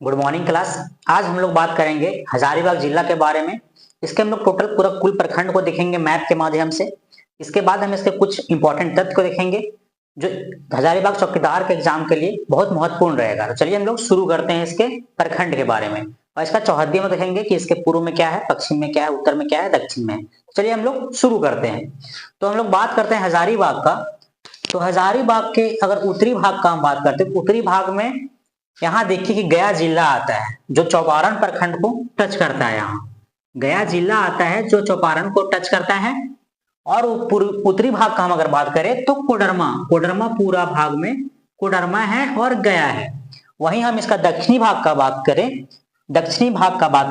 Good morning class. आज हम लोग बात करेंगे हजारीबाग जिला के बारे में। इसके हम लोग टोटल पूरा कुल प्रखंड को देखेंगे मैप के माध्यम से। इसके बाद हम इसके कुछ इंपॉर्टेंट तथ्य को देखेंगे जो हजारीबाग चौकीदार के एग्जाम के लिए बहुत महत्वपूर्ण रहेगा। तो चलिए हम लोग शुरू करते हैं इसके प्रखंड के बारे में और इसका चौहद्दी में देखेंगे कि इसके पूर्व में क्या है, पश्चिम में क्या है, उत्तर में क्या है, दक्षिण में है। चलिए हम लोग शुरू करते हैं। तो हम लोग बात करते हैं हजारीबाग का। तो हजारीबाग के अगर उत्तरी भाग का हम बात करते हैं, उत्तरी भाग में यहाँ देखिए कि गया जिला आता है जो चौपारण प्रखंड को टच करता है। यहाँ गया जिला आता है जो चौपारण को टच करता है। और उत्तरी भाग का हम अगर बात करें तो कोडरमा पूरा भाग में कोडरमा है और गया है। वहीं हम इसका दक्षिणी भाग का बात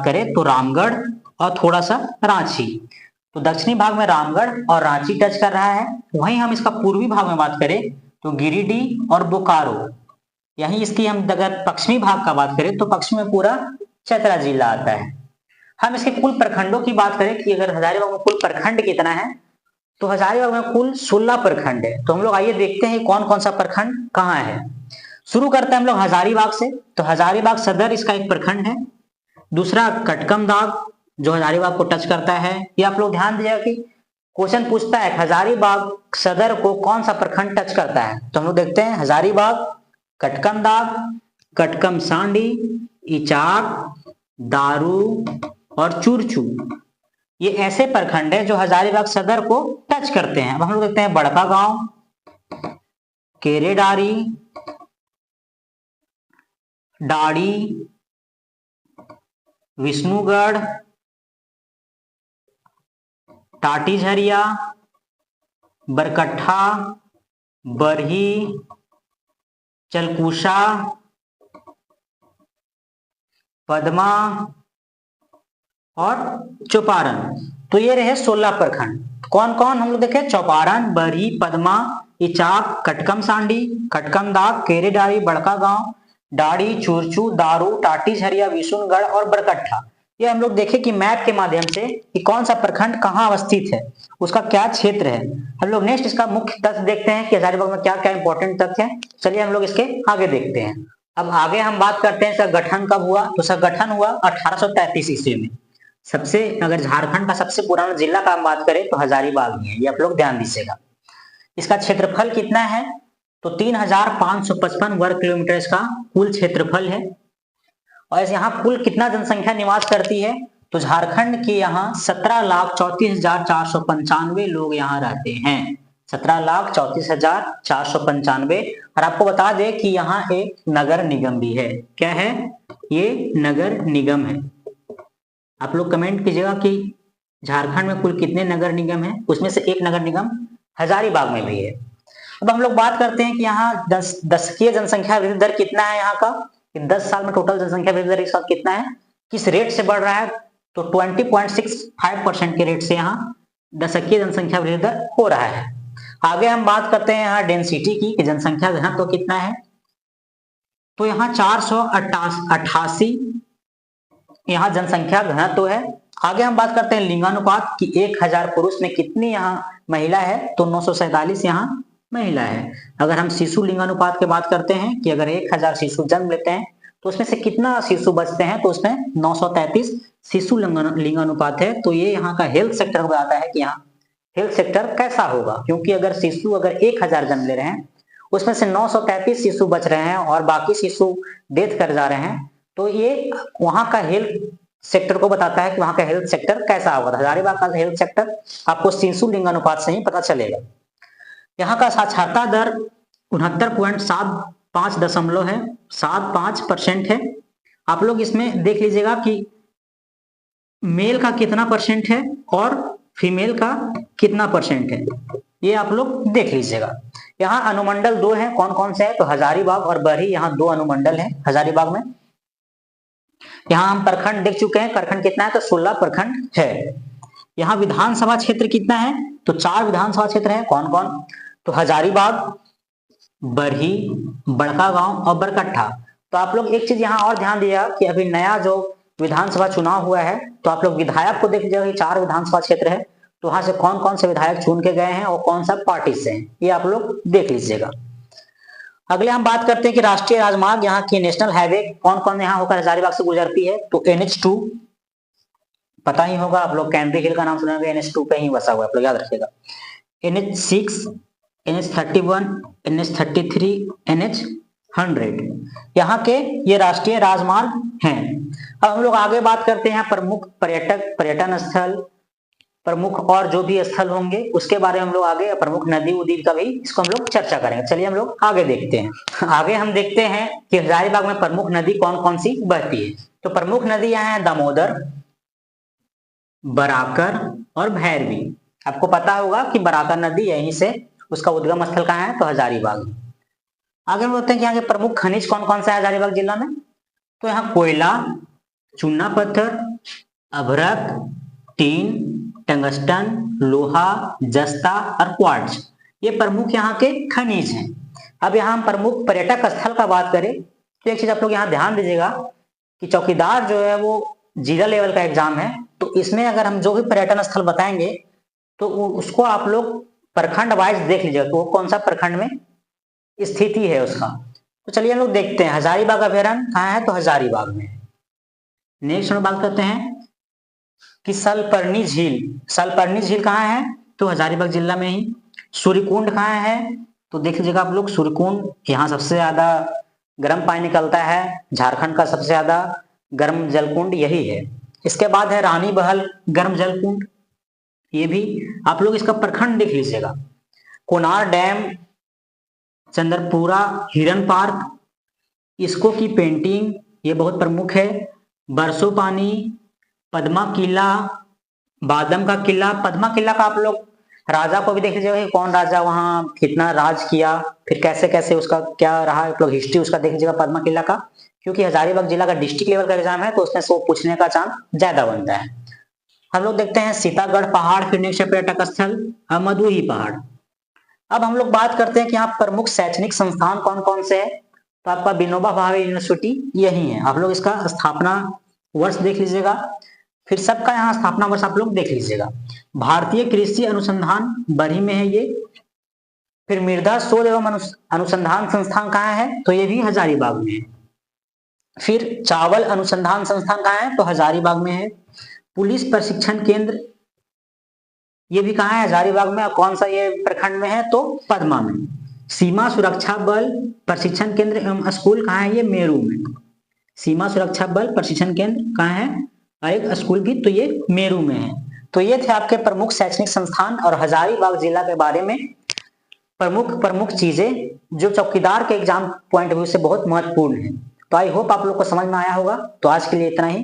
करें तो रामगढ़ और थोड़ा सा रांची। तो दक्षिणी भाग में रामगढ़ और रांची टच कर रहा है। वहीं हम इसका पूर्वी भाग में बात करें तो गिरिडीह और बोकारो। यहीं इसकी हम अगर पश्चिमी भाग का बात करें तो पश्चिम में पूरा चतरा जिला आता है। हम इसके कुल प्रखंडों की बात करें कि अगर हजारीबाग में कुल प्रखंड कितना है, तो हजारीबाग में कुल 16 प्रखंड है। तो हम लोग आइए देखते हैं कौन कौन सा प्रखंड कहाँ है। शुरू करते हैं हम लोग हजारीबाग से। तो हजारीबाग सदर इसका एक प्रखंड है। दूसरा कटकमदाग जो हजारीबाग को टच करता है। ये आप लोग ध्यान दीजिएगा कि क्वेश्चन पूछता है हजारीबाग सदर को कौन सा प्रखंड टच करता है। तो हम लोग देखते हैं हजारीबाग, कटकमदाग, कटकमसांडी, इचाक, दारू और चुरचू, ये ऐसे प्रखंड है जो हजारीबाग सदर को टच करते हैं। अब हम लोग देखते हैं बड़का गांव, केरेडारी, डाड़ी, विष्णुगढ़, टाटीझरिया, बरकट्ठा, बरही, चलकुशा, पद्मा और चौपारण। तो ये रहे 16 प्रखंड। कौन कौन हम लोग देखें, चौपारण, बरही, पद्मा, इचाक, कटकमसांडी, कटकमदाग, केरेडारी, बड़का गांव, डाड़ी, चुरचू, दारू, टाटीझरिया, विष्णुगढ़ और बरकट्ठा। ये हम लोग देखें कि मैप के माध्यम से कि कौन सा प्रखंड कहाँ अवस्थित है, उसका क्या क्षेत्र है। हम लोग नेक्स्ट इसका मुख्य तथ्य देखते हैं कि हजारीबाग में क्या क्या इंपॉर्टेंट तथ्य है। चलिए हम लोग इसके आगे देखते हैं। अब आगे हम बात करते हैं इसका गठन कब हुआ। तो इसका गठन हुआ 1833 ईस्वी में। सबसे अगर झारखंड का सबसे पुराना जिला का हम बात करें तो हजारीबाग ही है, ये आप लोग ध्यान दीजिएगा। इसका क्षेत्रफल कितना है, तो 3555 वर्ग किलोमीटर इसका कुल क्षेत्रफल है। और यहाँ कुल कितना जनसंख्या निवास करती है, तो झारखंड के यहाँ 17,34,495 लोग यहाँ रहते हैं। 17,34,495। और आपको बता दें कि यहाँ एक नगर निगम भी है। क्या है, ये नगर निगम है। आप लोग कमेंट कीजिएगा कि झारखंड में कुल कितने नगर निगम है, उसमें से एक नगर निगम हजारीबाग में भी है। अब हम लोग बात करते हैं कि यहाँ दशकीय जनसंख्या वृद्धि दर कितना है यहाँ का, 10 साल में टोटल जनसंख्या वृद्धि दर इसका कितना है, किस रेट से बढ़ रहा है। तो 20.65% के रेट से यहाँ दशकीय जनसंख्या वृद्धि दर हो रहा है। आगे हम बात करते हैं यहाँ डेंसिटी की कि जनसंख्या घनत्व तो कितना है। तो यहाँ 488 यहाँ जनसंख्या घनत्व है। आगे हम बात करते हैं लिंगानुपात कि 1000 पुरुष में कितनी यहाँ महिला है, तो 947 यहाँ महिला है। अगर हम शिशु लिंगानुपात की बात करते हैं कि अगर 1000 शिशु जन्म लेते हैं तो उसमें से कितना शिशु बचते हैं, तो उसमें 933 शिशु लिंगानुपात है। तो ये यहाँ का हेल्थ सेक्टर बताता है कि यहाँ हेल्थ सेक्टर कैसा होगा, क्योंकि अगर शिशु अगर 1000 जन्म ले रहे हैं उसमें से 933 शिशु बच रहे हैं और बाकी शिशु डेथ कर जा रहे हैं, तो ये वहां का हेल्थ सेक्टर को बताता है कि वहां का हेल्थ सेक्टर कैसा होगा। हजारीबाग का हेल्थ सेक्टर आपको शिशु लिंगानुपात से ही पता चलेगा। यहाँ का साक्षरता दर 69.75% है। आप लोग इसमें देख लीजिएगा कि मेल का कितना परसेंट है और फीमेल का कितना परसेंट है, ये आप लोग देख लीजिएगा। यहाँ अनुमंडल 2 है, कौन कौन से है, तो हजारीबाग और बरही, यहाँ 2 अनुमंडल है हजारीबाग में। यहाँ हम प्रखंड देख चुके हैं, प्रखंड कितना है, तो 16 प्रखंड है। यहाँ विधानसभा क्षेत्र कितना है, तो 4 विधानसभा क्षेत्र है। कौन कौन, तो हजारीबाग, बरही, बड़का गांव और बरकट्ठा। तो आप लोग एक चीज यहाँ और ध्यान दिया कि अभी नया जो विधानसभा चुनाव हुआ है, तो आप लोग विधायक को देख लीजिएगा, 4 विधानसभा क्षेत्र है, तो वहां से कौन कौन से विधायक चुन के गए हैं और कौन सा पार्टी से हैं, ये आप लोग देख लीजिएगा। अगले हम बात करते हैं कि राष्ट्रीय राजमार्ग, यहाँ की नेशनल हाईवे कौन कौन यहाँ होकर हजारीबाग से गुजरती है। तो NH2 पता ही होगा आप लोग, कैमरी हिल का नाम सुना होगा, NH2 पे ही बसा हुआ है, आप लोग याद रखिएगा। NH6, NH31, NH33, NH100 यहाँ के ये राष्ट्रीय राजमार्ग हैं। अब हम लोग आगे बात करते हैं प्रमुख पर्यटन स्थल, प्रमुख और जो भी स्थल होंगे उसके बारे में हम लोग आगे, प्रमुख नदी उदी का भी इसको हम लोग चर्चा करेंगे। चलिए हम लोग आगे देखते हैं। आगे हम देखते हैं कि हजारीबाग में प्रमुख नदी कौन कौन सी बहती है। तो प्रमुख नदी यहाँ है दामोदर, बराकर और भैरवी। आपको पता होगा कि बराकर नदी यहीं से, उसका उद्गम स्थल कहाँ है, तो हजारीबाग। आगे हम बोलते हैं कि यहाँ के प्रमुख खनिज कौन कौन सा है हजारीबाग जिला में। तो यहाँ कोयला, चूना पत्थर, अभ्रक, टीन, टंगस्टन, लोहा, जस्ता और क्वार्ट्ज, ये प्रमुख यहाँ के खनिज हैं। अब यहाँ हम प्रमुख पर्यटक स्थल का बात करें तो एक चीज आप लोग यहाँ ध्यान दीजिएगा कि चौकीदार जो है वो जिला लेवल का एग्जाम है, तो इसमें अगर हम जो भी पर्यटन स्थल बताएंगे तो उसको आप लोग प्रखंड वाइज देख लीजिएगा, तो वो कौन सा प्रखंड में स्थिति है उसका। तो चलिए हम लोग देखते हैं हजारीबाग अभयारण्य कहाँ है, तो हजारीबाग में। नेक्स्ट हम बात करते हैं कि सलपर्णी झील कहाँ है, तो हजारीबाग जिला में ही। सूर्यकुंड कहाँ है, तो देख लीजिएगा आप लोग, सूर्यकुंड यहाँ सबसे ज्यादा गर्म पानी निकलता है, झारखंड का सबसे ज्यादा गर्म जलकुंड यही है। इसके बाद है रानी बहल गर्म जलकुंड, ये भी आप लोग इसका प्रखंड देख लीजिएगा। कोनार डैम, चंद्रपुरा हिरन पार्क, इसको की पेंटिंग ये बहुत प्रमुख है। बरसो पानी, पद्मा किला, बादम का किला। पद्मा किला का आप लोग राजा को भी देख लीजिएगा कि कौन राजा वहां कितना राज किया, फिर कैसे कैसे उसका क्या रहा, आप लोग हिस्ट्री उसका देख लीजिएगा पद्मा किला का, क्योंकि हजारीबाग जिला का डिस्ट्रिक्ट लेवल का एग्जाम है तो उसमें से वो पूछने का चांस ज्यादा बनता है। हम लोग देखते हैं सीतागढ़ पहाड़, फिर नेक्स्ट पर्यटक स्थल मधुही पहाड़। अब हम लोग बात करते हैं कि यहाँ प्रमुख शैक्षणिक संस्थान कौन कौन से है। तो आपका विनोबा भावे यूनिवर्सिटी यही है, आप लोग इसका स्थापना वर्ष देख लीजिएगा, फिर सबका यहाँ स्थापना वर्ष आप लोग देख लीजिएगा। भारतीय कृषि अनुसंधान बरही में है ये। फिर मृदा शोध एवं अनुसंधान संस्थान कहाँ है, तो ये भी हजारीबाग में है। फिर चावल अनुसंधान संस्थान कहाँ है, तो हजारीबाग में है। पुलिस प्रशिक्षण केंद्र ये भी कहाँ है, हजारीबाग में। कौन सा ये प्रखंड में है, तो पदमा में। सीमा सुरक्षा बल प्रशिक्षण केंद्र एवं स्कूल कहाँ है, ये मेरू में। सीमा सुरक्षा बल प्रशिक्षण केंद्र कहाँ है, और एक स्कूल भी, तो ये मेरू में है। तो ये थे आपके प्रमुख शैक्षणिक संस्थान और हजारीबाग जिला के बारे में प्रमुख चीजें जो चौकीदार के एग्जाम पॉइंट ऑफ व्यू से बहुत महत्वपूर्ण है। तो आई होप आप लोग को समझ में आया होगा। तो आज के लिए इतना ही।